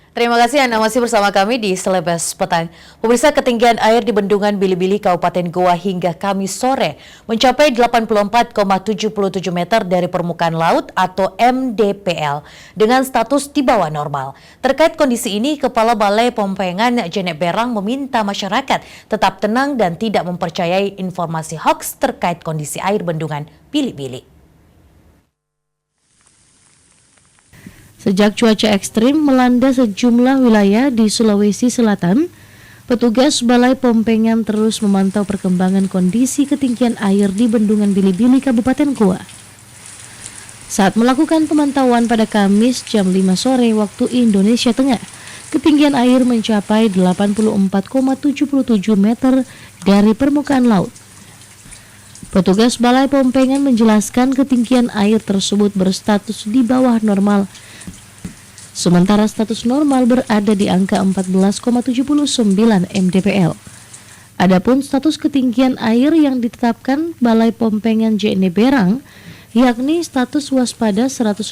Terima kasih Anda masih bersama kami di Selebes Petang. Pemirsa, ketinggian air di Bendungan Bili-Bili, Kabupaten Goa hingga Kamis sore mencapai 84,77 meter dari permukaan laut atau MDPL dengan status di bawah normal. Terkait kondisi ini, Kepala Balai Pompengan Jenek Berang meminta masyarakat tetap tenang dan tidak mempercayai informasi hoaks terkait kondisi air Bendungan Bili-Bili. Sejak cuaca ekstrim melanda sejumlah wilayah di Sulawesi Selatan, petugas Balai Pompengan terus memantau perkembangan kondisi ketinggian air di Bendungan Bili-Bili, Kabupaten Goa. Saat melakukan pemantauan pada Kamis jam 5 sore waktu Indonesia Tengah, ketinggian air mencapai 84,77 meter dari permukaan laut. Petugas Balai Pompengan menjelaskan ketinggian air tersebut berstatus di bawah normal, sementara status normal berada di angka 14,79 mdpl. Adapun status ketinggian air yang ditetapkan Balai Pompengan Jenek Berang yakni status waspada 105,25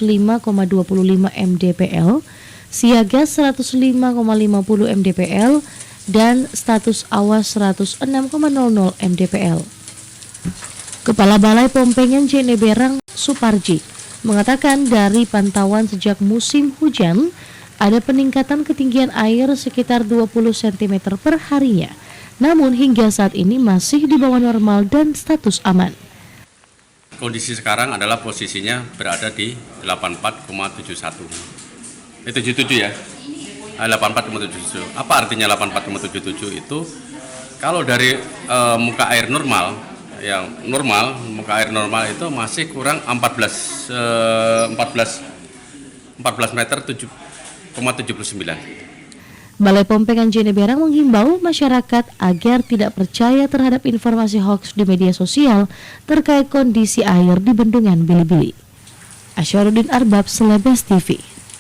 mdpl, siaga 105,50 mdpl, dan status awas 106,00 mdpl. Kepala Balai Pompengan Jenek Berang, Suparji, mengatakan dari pantauan sejak musim hujan, ada peningkatan ketinggian air sekitar 20 cm per harinya. Namun hingga saat ini masih di bawah normal dan status aman. Kondisi sekarang adalah posisinya berada di 84,71. 77 ya? 84,77. Apa artinya 84,77 itu? Kalau dari muka air normal, yang normal, muka air normal itu masih kurang 14 meter 7,79. Balai Pompengan Jenek Berang menghimbau masyarakat agar tidak percaya terhadap informasi hoaks di media sosial terkait kondisi air di Bendungan Bili-Bili. Asyarudin Arbab, Selebes TV.